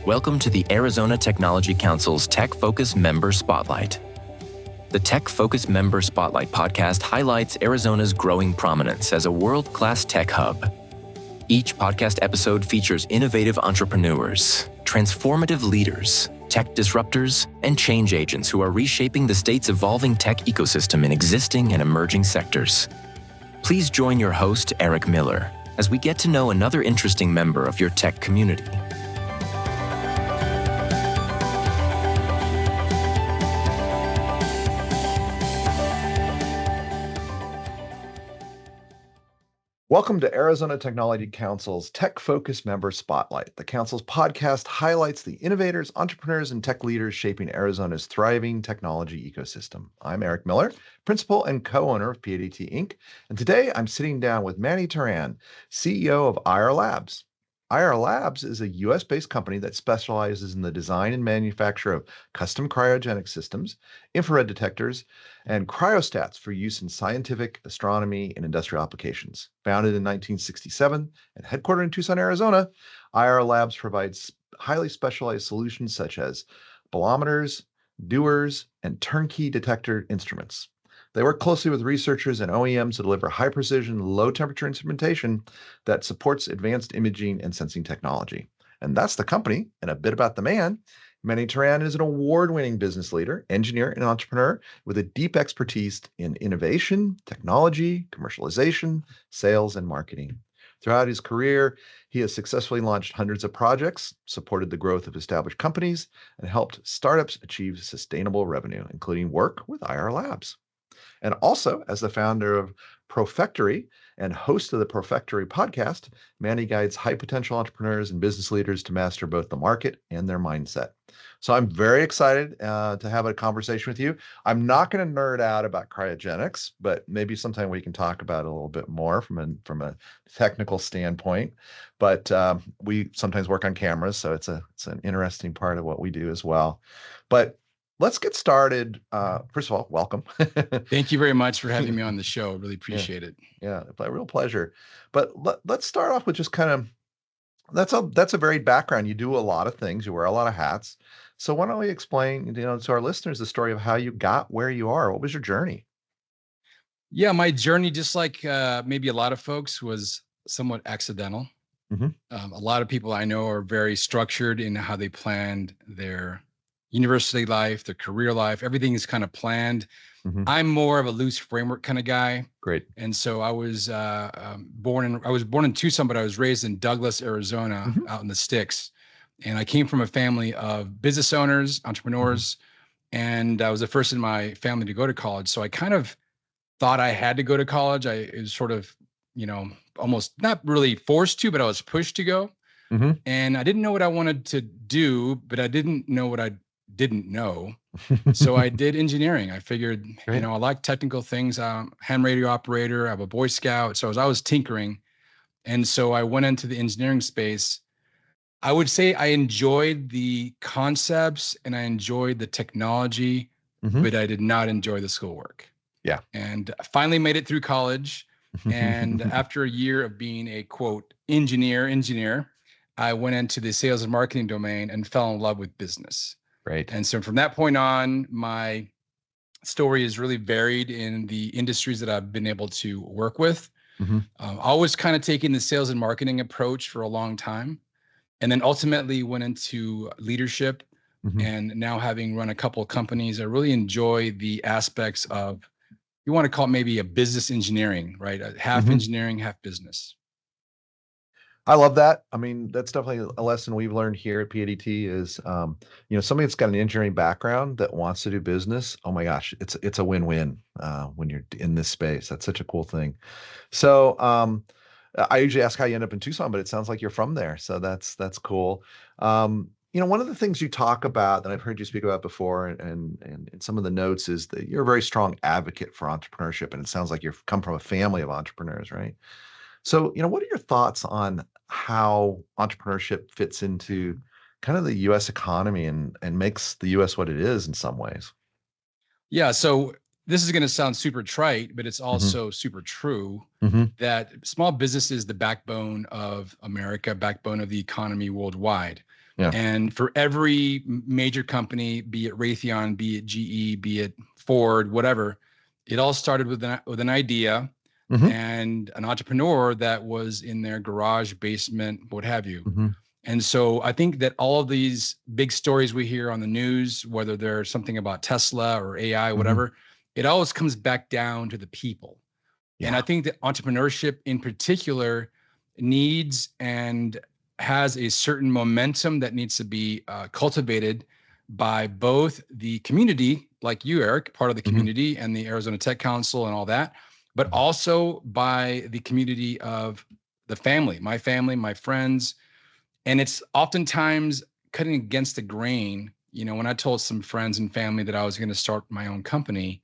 Welcome to the Arizona Technology Council's Tech Focus Member Spotlight. The Tech Focus Member Spotlight podcast highlights Arizona's growing prominence as a world-class tech hub. Each podcast episode features innovative entrepreneurs, transformative leaders, tech disruptors, and change agents who are reshaping the state's evolving tech ecosystem in existing and emerging sectors. Please join your host, Eric Miller, as we get to know another interesting member of your tech community. Welcome to Arizona Technology Council's Tech Focus Member Spotlight. The Council's podcast highlights the innovators, entrepreneurs, and tech leaders shaping Arizona's thriving technology ecosystem. I'm Eric Miller, principal and co-owner of PADT Inc. And today I'm sitting down with Manny Turan, CEO of IR Labs. IR Labs is a US-based company that specializes in the design and manufacture of custom cryogenic systems, infrared detectors, and cryostats for use in scientific, astronomy, and industrial applications. Founded in 1967 and headquartered in Tucson, Arizona, IR Labs provides highly specialized solutions such as bolometers, dewars, and turnkey detector instruments. They work closely with researchers and OEMs to deliver high-precision, low-temperature instrumentation that supports advanced imaging and sensing technology. And that's the company, and a bit about the man. Manny Turan is an award-winning business leader, engineer, and entrepreneur with a deep expertise in innovation, technology, commercialization, sales, and marketing. Throughout his career, he has successfully launched hundreds of projects, supported the growth of established companies, and helped startups achieve sustainable revenue, including work with IR Labs. And also, as the founder of Profectory and host of the Profectory podcast, Manny guides high-potential entrepreneurs and business leaders to master both the market and their mindset. So I'm very excited to have a conversation with you. I'm not going to nerd out about cryogenics, but maybe sometime we can talk about it a little bit more from a technical standpoint. But we sometimes work on cameras, so it's an interesting part of what we do as well. But let's get started. First of all, welcome. Thank you very much for having me on the show. Really appreciate it. Yeah, a real pleasure. But let's start off with just kind of, that's a varied background. You do a lot of things. You wear a lot of hats. So why don't we explain, to our listeners the story of how you got where you are? What was your journey? Yeah, my journey, just like maybe a lot of folks, was somewhat accidental. Mm-hmm. A lot of people I know are very structured in how they planned their university life, their career life. Everything is kind of planned. Mm-hmm. I'm more of a loose framework kind of guy. Great. And so I was born in Tucson, but I was raised in Douglas, Arizona, Mm-hmm. out in the sticks. And I came from a family of business owners, entrepreneurs, and I was the first in my family to go to college. So I kind of thought I had to go to college. It was sort of, almost not really forced to, but I was pushed to go. Mm-hmm. And I didn't know what I wanted to do, but I didn't know what I didn't know. So I did engineering. I figured, Great. I like technical things. Ham radio operator. I'm a Boy Scout. So I was tinkering. And so I went into the engineering space. I would say I enjoyed the concepts and I enjoyed the technology, Mm-hmm. but I did not enjoy the schoolwork. Yeah. And I finally made it through college. And after a year of being a quote engineer, I went into the sales and marketing domain and fell in love with business. Right. And so from that point on, my story is really varied in the industries that I've been able to work with. Mm-hmm. Always kind of taking the sales and marketing approach for a long time. And then ultimately went into leadership. Mm-hmm. And now having run a couple of companies, I really enjoy the aspects of, you want to call it maybe a business engineering, right? Half Mm-hmm. engineering, half business. I love that. I mean, that's definitely a lesson we've learned here at PADT is, somebody that's got an engineering background that wants to do business. Oh my gosh, it's a win-win when you're in this space. That's such a cool thing. So I usually ask how you end up in Tucson, but it sounds like you're from there. So that's cool. One of the things you talk about that I've heard you speak about before and in some of the notes is that you're a very strong advocate for entrepreneurship. And it sounds like you've come from a family of entrepreneurs, right? So, what are your thoughts on how entrepreneurship fits into kind of the U.S. economy and makes the U.S. what it is in some ways? Yeah. So this is going to sound super trite, but it's also super true that small business is the backbone of America, backbone of the economy worldwide. Yeah. And for every major company, be it Raytheon, be it GE, be it Ford, whatever, it all started with an idea Mm-hmm. and an entrepreneur that was in their garage, basement, what have you. Mm-hmm. And so I think that all of these big stories we hear on the news, whether they're something about Tesla or AI, whatever, it always comes back down to the people. Yeah. And I think that entrepreneurship in particular needs and has a certain momentum that needs to be cultivated by both the community, like you, Eric, part of the community and the Arizona Tech Council and all that, but also by the community of the family, my friends. And it's oftentimes cutting against the grain. You know, when I told some friends and family that I was going to start my own company,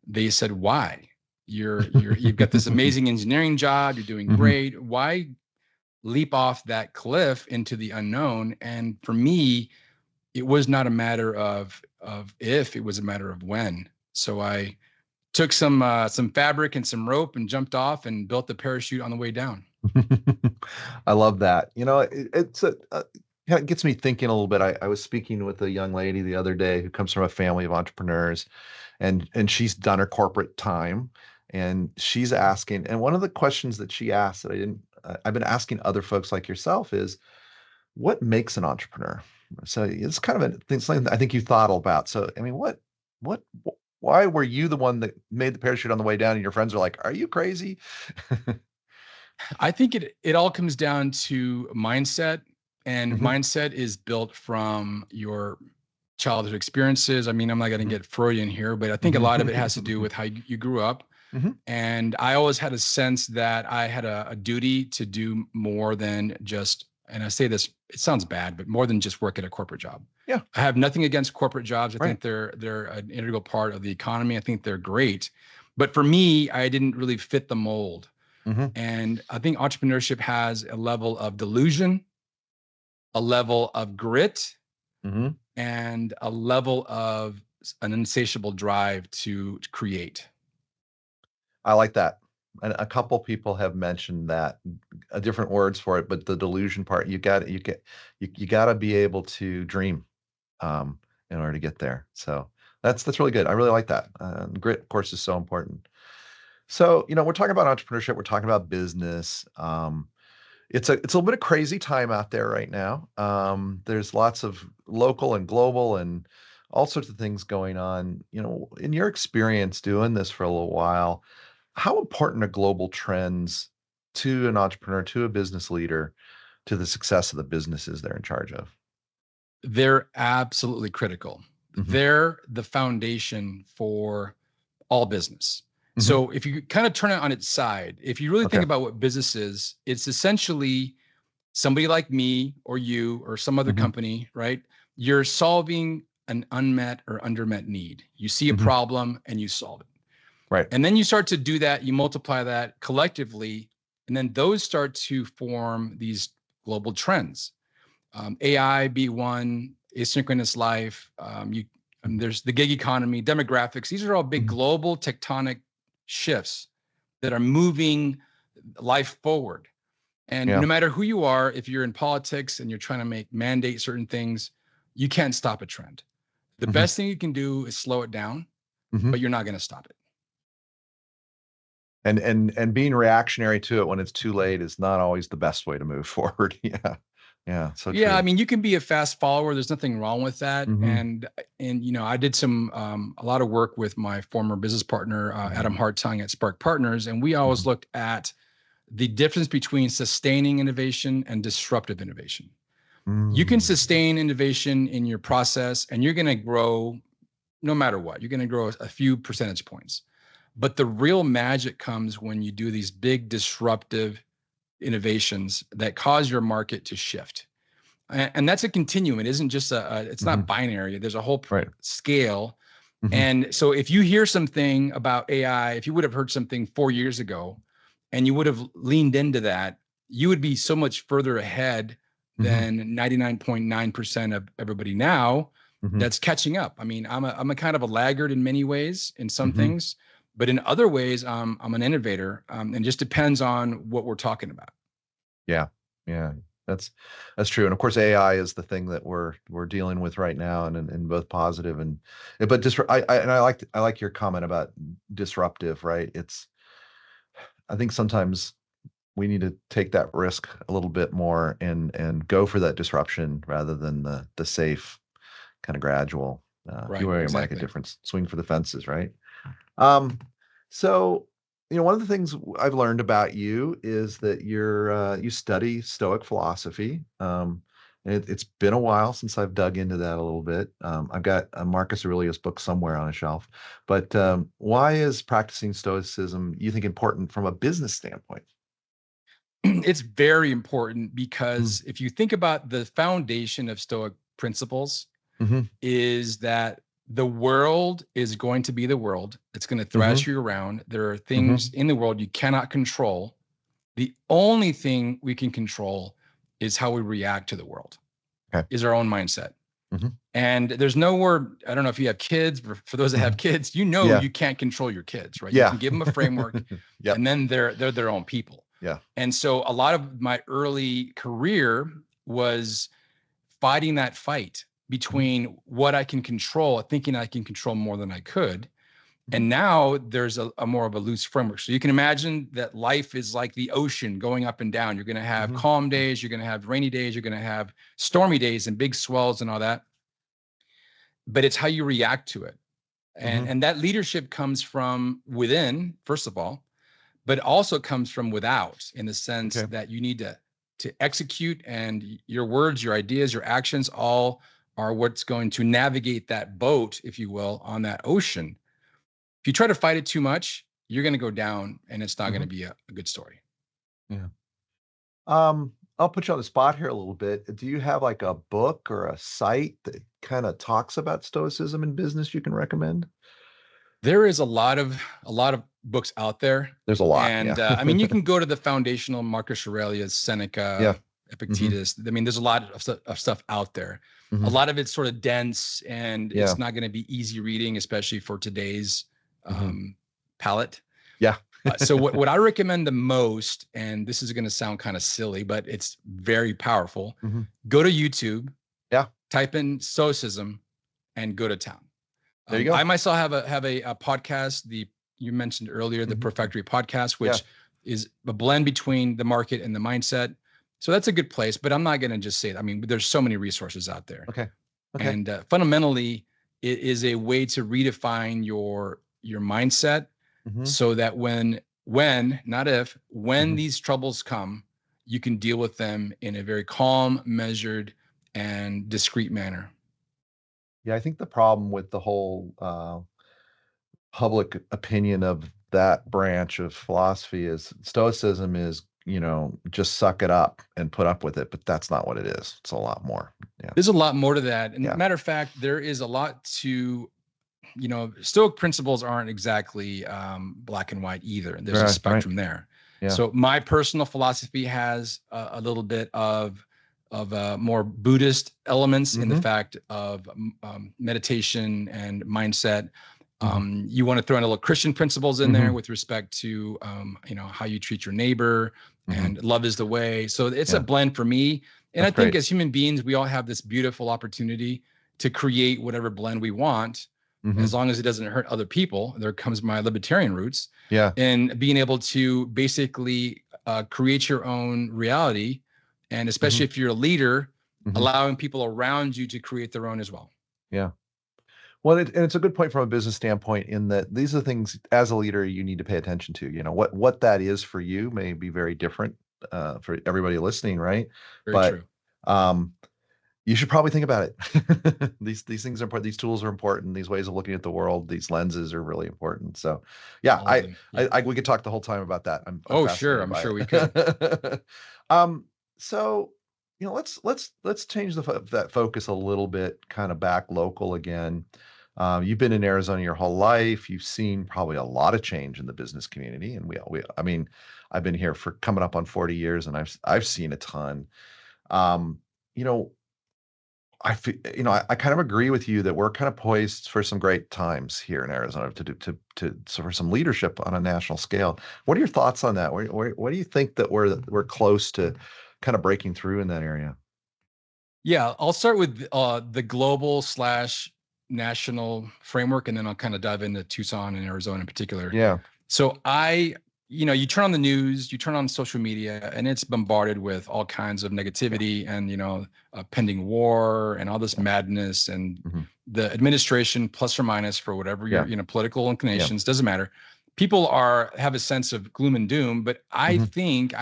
they said, why? You've got this amazing engineering job. You're doing great. Why leap off that cliff into the unknown? And for me, it was not a matter of if, it was a matter of when. So I took some fabric and some rope and jumped off and built the parachute on the way down. I love that. You know, it gets me thinking a little bit. I was speaking with a young lady the other day who comes from a family of entrepreneurs, and she's done her corporate time, and she's asking, and one of the questions that she asked that I've been asking other folks like yourself is, what makes an entrepreneur? So it's kind of something that I think you thought about. So, I mean, why were you the one that made the parachute on the way down and your friends are like, are you crazy? I think it all comes down to mindset, and mindset is built from your childhood experiences. I mean, I'm not going to get Freudian here, but I think a lot of it has to do with how you grew up. And I always had a sense that I had a duty to do more than just, and I say this, it sounds bad, but more than just work at a corporate job. Yeah. I have nothing against corporate jobs. I think they're an integral part of the economy. I think they're great. But for me, I didn't really fit the mold. And I think entrepreneurship has a level of delusion, a level of grit, and a level of an insatiable drive to create. I like that. And a couple people have mentioned that, different words for it, but the delusion part, you got to be able to dream in order to get there. So that's really good. I really like that. Grit, of course, is so important. So, you know, we're talking about entrepreneurship. We're talking about business. It's a little bit of crazy time out there right now. There's lots of local and global and all sorts of things going on. You know, in your experience doing this for a little while, how important are global trends to an entrepreneur, to a business leader, to the success of the businesses they're in charge of? They're absolutely critical. They're the foundation for all business. So if you kind of turn it on its side, if you really think about what business is, it's essentially somebody like me or you or some other company, right? You're solving an unmet or undermet need. You see a problem and you solve it. Right. And then you start to do that, you multiply that collectively, and then those start to form these global trends. AI be one, asynchronous life, there's the gig economy, demographics. These are all big global tectonic shifts that are moving life forward. And no matter who you are, if you're in politics and you're trying to mandate certain things, you can't stop a trend. The best thing you can do is slow it down, but you're not going to stop it. And being reactionary to it when it's too late is not always the best way to move forward. Yeah. So true. I mean, you can be a fast follower. There's nothing wrong with that. And you know, I did a lot of work with my former business partner, Adam Hartung at Spark Partners, and we always looked at the difference between sustaining innovation and disruptive innovation. You can sustain innovation in your process, and you're going to grow no matter what. You're going to grow a few percentage points. But the real magic comes when you do these big disruptive innovations that cause your market to shift. And that's a continuum. It isn't just it's not binary. There's a whole scale. And so if you hear something about AI, if you would have heard something 4 years ago and you would have leaned into that, you would be so much further ahead than 99.9% of everybody now that's catching up. I mean, I'm a kind of a laggard in many ways in some things, but in other ways, I'm an innovator, and just depends on what we're talking about. Yeah. That's that's true. And of course, AI is the thing that we're dealing with right now, and in both positive but just I like your comment about disruptive, right? I think sometimes we need to take that risk a little bit more and go for that disruption rather than the safe kind of gradual. Right, You want to make a exactly. difference, swing for the fences, right? Um, so, one of the things I've learned about you is that you study Stoic philosophy. It's been a while since I've dug into that a little bit. I've got a Marcus Aurelius book somewhere on a shelf, but why is practicing Stoicism, you think, important from a business standpoint? It's very important because Mm. if you think about the foundation of Stoic principles, Hmm. is that the world is going to be the world. It's going to Hmm. thrash you around. There are things Hmm. in the world you cannot control. The only thing we can control is how we react to the world, Okay. is our own mindset. Hmm. And there's nowhere, I don't know if you have kids, for those that Hmm. have kids, Yeah. you can't control your kids, right? You Yeah. can give them a framework Yep. and then they're their own people. Yeah. And so a lot of my early career was fighting that fight Mhm. between what I can control, thinking I can control more than I could. Mhm. And now there's a more of a loose framework. So you can imagine that life is like the ocean going up and down. You're going to have Mhm. calm days, you're going to have rainy days, you're going to have stormy days and big swells and all that. But it's how you react to it. Mhm. And that leadership comes from within, first of all, but also comes from without, in the sense Okay. that you need to execute, and your words, your ideas, your actions all are what's going to navigate that boat, if you will, on that ocean. If you try to fight it too much, you're going to go down and it's not going to Mhm. be a good story. Yeah. I'll put you on the spot here a little bit. Do you have like a book or a site that kind of talks about stoicism in business you can recommend? There is a lot of books out there, There's a lot. Yeah. and I mean, you can go to the foundational Marcus Aurelius, Yeah. Seneca, Hmm. Epictetus. I mean, there's a lot of stuff out there. A Hmm. lot of it's sort of dense, and Yeah. it's not going to be easy reading, especially for today's Hmm. um, palette. Yeah. So what I recommend the most, and this is going to sound kind of silly, but it's very powerful. Hmm. Go to YouTube, Yeah. type in Stoicism, and go to town. There you I go. myself have a podcast. The You mentioned earlier the Hmm. Perfectory podcast, Yeah. which is a blend between the market and the mindset. So that's a good place. But I'm not going to just say that. I mean, there's so many resources out there, Okay. Okay. and fundamentally, it is a way to redefine your mindset, Hmm. so that when not if, when Hmm. these troubles come, you can deal with them in a very calm, measured, and discreet manner. Yeah. I think the problem with the whole public opinion of that branch of philosophy is stoicism is, just suck it up and put up with it, but that's not what it is. It's a lot more. Yeah. There's a lot more to that. And Yeah. matter of fact, there is a lot to, Stoic principles aren't exactly black and white either. There's a Right. Right. spectrum there. Yeah. So my personal philosophy has a little bit of more Buddhist elements, in the Hmm. fact of meditation and mindset. Hmm. You want to throw in a little Christian principles in there Hmm. with respect to how you treat your neighbor, Hmm. and love is the way. So it's a Yeah. blend for me. And I That's think great. as human beings, we all have this beautiful opportunity to create whatever blend we want, Hmm. as long as it doesn't hurt other people. There comes my libertarian roots, Yeah. and being able to basically create your own reality. And Hmm. especially if you're a leader, Hmm. allowing people around you to create their own as well. Yeah. Well, and it's a good point from a business standpoint in that these are things as a leader you need to pay attention to. What that is for you may be very different for everybody listening, right? Very But true. um, you should probably think about it. These things are important. These tools are important. These ways of looking at the world, these lenses are really important. So, yeah, All of them. Yeah. we could talk the whole time about that. I'm Oh, sure. fascinated I'm by sure we could. it. um, so let's change that focus a little bit, kind of back local again. You've been in Arizona your whole life. You've seen probably a lot of change in the business community, and I mean, I've been here for coming up on 40 years, and I've seen a ton. Um, you know, I feel, I kind of agree with you that we're kind of poised for some great times here in Arizona so for some leadership on a national scale. What are your thoughts on that? Where do you think that we're close to kind of breaking through in that area? Yeah, I'll start with the global slash national framework, and then I'll kind of dive into Tucson and Arizona in particular. Yeah. So you turn on the news, you turn on social media, and it's bombarded with all kinds of negativity and, pending war and all this madness and the administration, plus or minus for whatever your, political inclinations, doesn't matter. People have a sense of gloom and doom, but I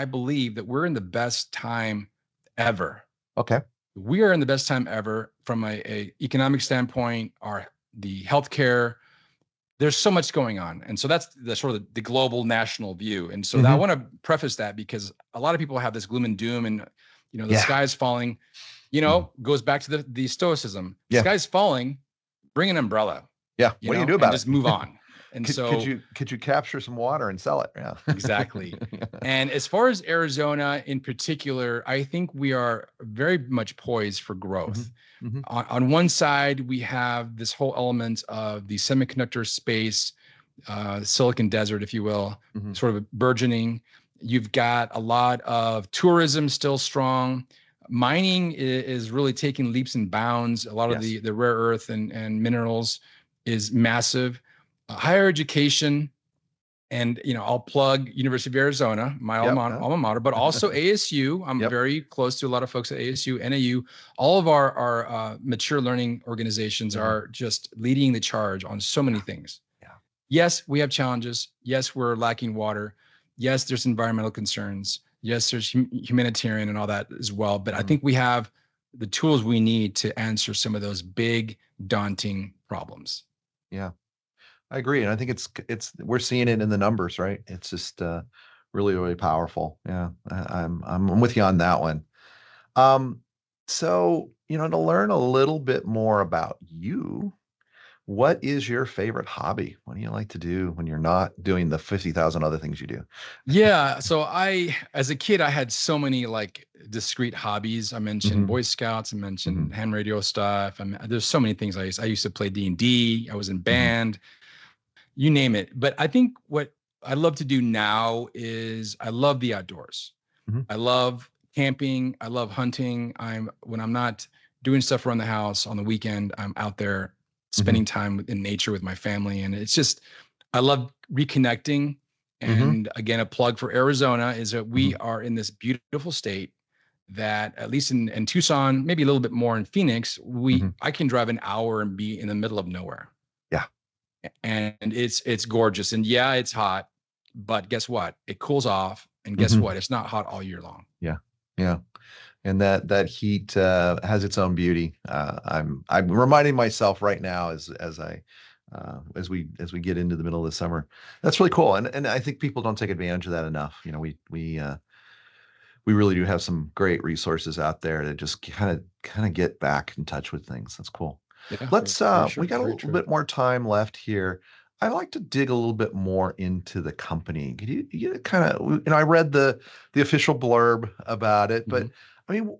believe that we're in the best time ever. Okay. We are in the best time ever from a economic standpoint, the healthcare. There's so much going on. And so that's the sort of the global national view. And so I want to preface that because a lot of people have this gloom and doom and, the sky is falling, goes back to the stoicism. The sky's falling, bring an umbrella. Yeah. What do you do about it? Just move on. And could you capture some water and sell it? Yeah. Exactly. And as far as Arizona in particular, I think we are very much poised for growth. On one side, we have this whole element of the semiconductor space, Silicon Desert, if you will, sort of burgeoning. You've got a lot of tourism still strong. Mining is really taking leaps and bounds. A lot of the rare earth and minerals is massive. Higher education, and I'll plug University of Arizona, my alma mater, but also ASU. I'm very close to a lot of folks at ASU, NAU. All of our mature learning organizations are just leading the charge on so many things. Yeah. Yes, we have challenges. Yes, we're lacking water. Yes, there's environmental concerns. Yes, there's humanitarian and all that as well. But I think we have the tools we need to answer some of those big, daunting problems. Yeah. I agree. And I think we're seeing it in the numbers, right? It's just really, really powerful. Yeah. I'm with you on that one. So, to learn a little bit more about you, what is your favorite hobby? What do you like to do when you're not doing the 50,000 other things you do? Yeah. So as a kid, I had so many like discrete hobbies. I mentioned Boy Scouts. I mentioned ham radio stuff. There's so many things I used to play D&D. I was in band. You name it. But I think what I love to do now is I love the outdoors. I love camping. I love hunting. When I'm not doing stuff around the house on the weekend, I'm out there spending time in nature with my family. And it's just, I love reconnecting. And again, a plug for Arizona is that we are in this beautiful state that at least in Tucson, maybe a little bit more in Phoenix, I can drive an hour and be in the middle of nowhere. And it's gorgeous. And yeah, it's hot, but guess what? It cools off. And guess what? It's not hot all year long. Yeah. Yeah. And that heat has its own beauty. I'm reminding myself right now as we get into the middle of the summer. That's really cool. And I think people don't take advantage of that enough. We really do have some great resources out there to just kind of get back in touch with things. That's cool. Yeah, Let's we got a little bit more time left here. I'd like to dig a little bit more into the company. Could you kind of, I read the official blurb about it, but I mean,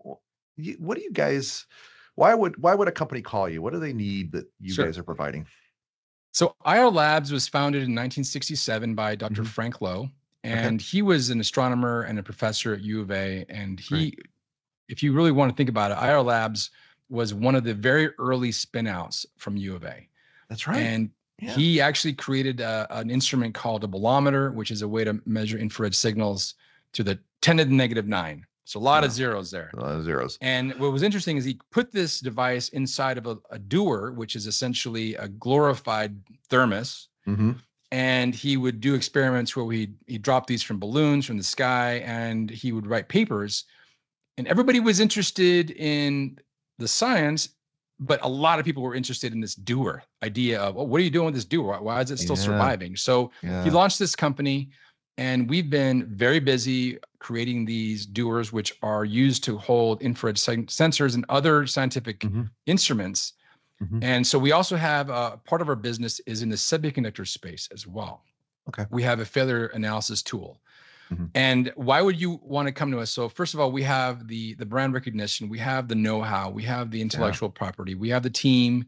what do you guys, why would a company call you? What do they need that you guys are providing? So IR Labs was founded in 1967 by Dr. Frank Lowe, and he was an astronomer and a professor at U of A. And if you really want to think about it, IR Labs was one of the very early spin-outs from U of A. That's right. And he actually created an instrument called a bolometer, which is a way to measure infrared signals to the 10 to the negative 9. So a lot of zeros there. A lot of zeros. And what was interesting is he put this device inside of a dewar, which is essentially a glorified thermos. And he would do experiments where he'd drop these from balloons from the sky, and he would write papers. And everybody was interested in the science, but a lot of people were interested in this dewar idea of, what are you doing with this dewar? Why is it still surviving? So he launched this company, and we've been very busy creating these dewars, which are used to hold infrared sensors and other scientific instruments. And so we also have part of our business is in the semiconductor space as well. Okay. We have a failure analysis tool. And why would you want to come to us? So first of all, we have the brand recognition, we have the know-how, we have the intellectual property, we have the team,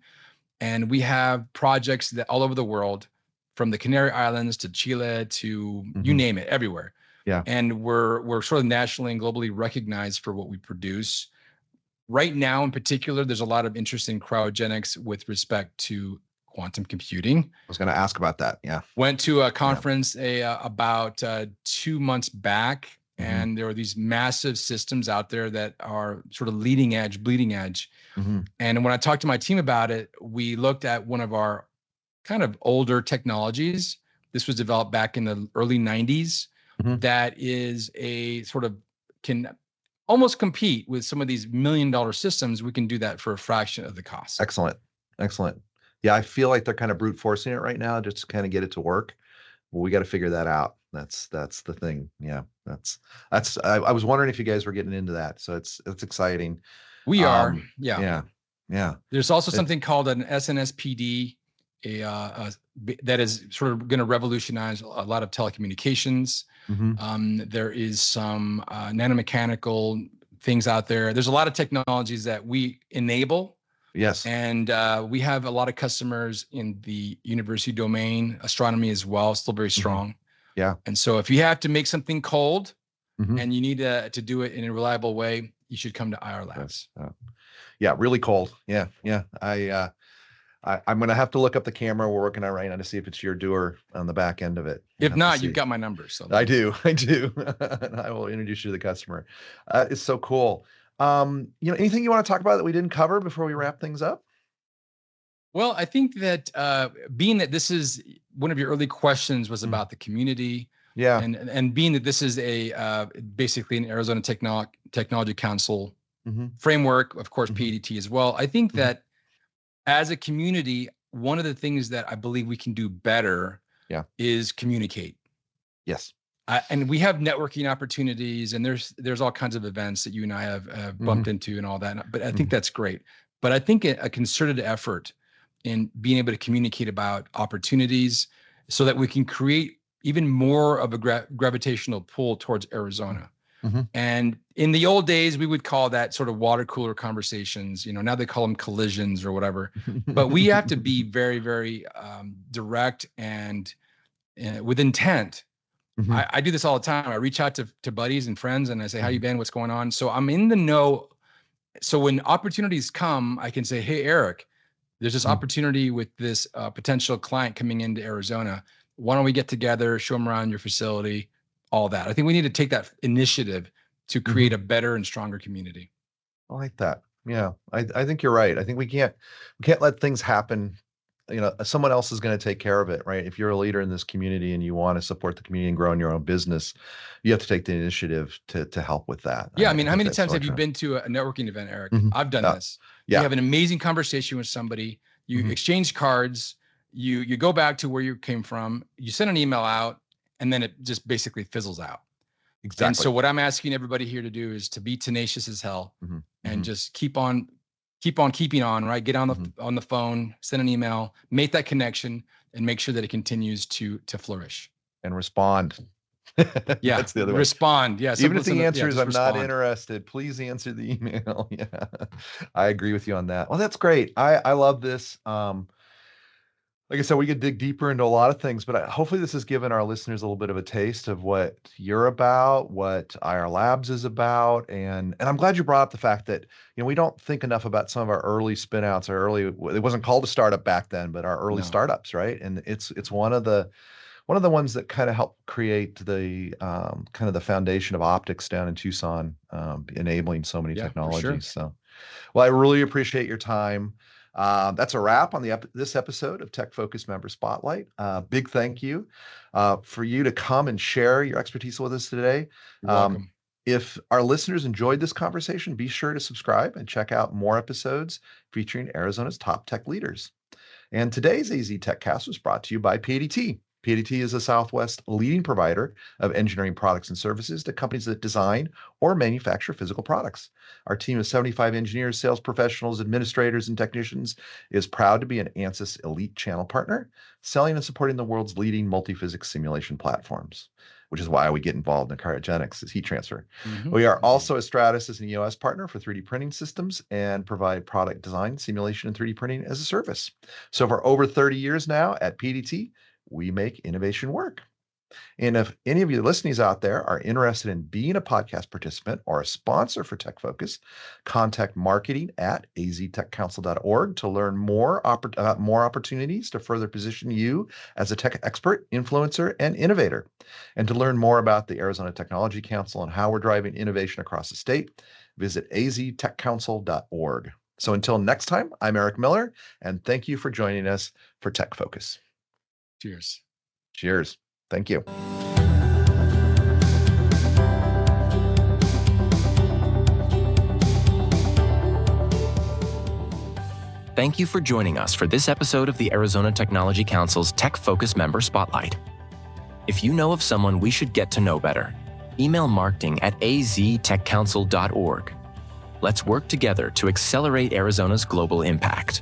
and we have projects that all over the world, from the Canary Islands to Chile to you name it, everywhere. Yeah. And we're sort of nationally and globally recognized for what we produce. Right now, in particular, there's a lot of interest in cryogenics with respect to quantum computing. I was going to ask about that. Yeah. Went to a conference about 2 months back, and there are these massive systems out there that are sort of leading edge, bleeding edge. And when I talked to my team about it, we looked at one of our kind of older technologies. This was developed back in the early 90s. That is a sort of can almost compete with some of these $1 million systems. We can do that for a fraction of the cost. Excellent. Excellent. Yeah, I feel like they're kind of brute forcing it right now just to kind of get it to work. Well, we got to figure that out. That's the thing. Yeah, I was wondering if you guys were getting into that. So it's exciting. We are. Yeah. Yeah. There's also something called an SNSPD, that is sort of going to revolutionize a lot of telecommunications. There is some nanomechanical things out there. There's a lot of technologies that we enable. Yes. And we have a lot of customers in the university domain, astronomy as well, still very strong. Yeah. And so if you have to make something cold and you need to do it in a reliable way, you should come to IR Labs. Yeah, really cold. Yeah. I'm going to have to look up the camera we're working on right now to see if it's your doer on the back end of it. If not, you've got my number. So I do. I will introduce you to the customer. It's so cool. Anything you want to talk about that we didn't cover before we wrap things up? Well, I think that being that this is one of your early questions was about the community. Yeah. And being that this is basically an Arizona Technology Council framework, of course, PADT as well. I think that as a community, one of the things that I believe we can do better is communicate. Yes. And we have networking opportunities, and there's all kinds of events that you and I have bumped into and all that. But I think that's great. But I think a concerted effort in being able to communicate about opportunities so that we can create even more of a gravitational pull towards Arizona. And in the old days, we would call that sort of water cooler conversations. Now they call them collisions or whatever. But we have to be very, very direct and with intent. I do this all the time. I reach out to buddies and friends and I say, how you been? What's going on? So I'm in the know. So when opportunities come, I can say, hey, Eric, there's this opportunity with this potential client coming into Arizona. Why don't we get together, show them around your facility, all that. I think we need to take that initiative to create a better and stronger community. I like that. Yeah, I think you're right. I think we can't let things happen. Someone else is going to take care of it, right? If you're a leader in this community and you want to support the community and grow in your own business, you have to take the initiative to help with that. Yeah, I mean, how many times have you been to a networking event, Eric? I've done this. Yeah. You have an amazing conversation with somebody. You exchange cards. You go back to where you came from. You send an email out, and then it just basically fizzles out. Exactly. And so what I'm asking everybody here to do is to be tenacious as hell and just keep on keeping on, right? Get on the phone, send an email, make that connection, and make sure that it continues to flourish. And respond. Yeah, that's the other way. Respond. Yeah. Even if the answer is I'm not interested, please answer the email. Yeah, I agree with you on that. Well, that's great. I love this. Like I said, we could dig deeper into a lot of things, but hopefully this has given our listeners a little bit of a taste of what you're about, what IR Labs is about. And I'm glad you brought up the fact that, we don't think enough about some of our early spin-outs, it wasn't called a startup back then, but our early startups, right? And it's one of the ones that kind of helped create the kind of the foundation of optics down in Tucson, enabling so many technologies. Sure. So, well, I really appreciate your time. That's a wrap on this episode of Tech Focus Member Spotlight. Big thank you for you to come and share your expertise with us today. You're welcome. If our listeners enjoyed this conversation, be sure to subscribe and check out more episodes featuring Arizona's top tech leaders. And today's AZ TechCast was brought to you by PADT. PADT is a Southwest leading provider of engineering products and services to companies that design or manufacture physical products. Our team of 75 engineers, sales professionals, administrators, and technicians is proud to be an ANSYS Elite Channel partner, selling and supporting the world's leading multiphysics simulation platforms, which is why we get involved in cryogenics, is heat transfer. We are also a Stratus as an EOS partner for 3D printing systems and provide product design, simulation, and 3D printing as a service. So for over 30 years now at PADT, we make innovation work. And if any of you listeners out there are interested in being a podcast participant or a sponsor for Tech Focus, contact marketing@aztechcouncil.org to learn more opportunities to further position you as a tech expert, influencer, and innovator. And to learn more about the Arizona Technology Council and how we're driving innovation across the state, visit aztechcouncil.org. So until next time, I'm Eric Miller, and thank you for joining us for Tech Focus. Cheers. Cheers. Thank you. Thank you for joining us for this episode of the Arizona Technology Council's Tech Focus Member Spotlight. If you know of someone we should get to know better, email marketing@aztechcouncil.org. Let's work together to accelerate Arizona's global impact.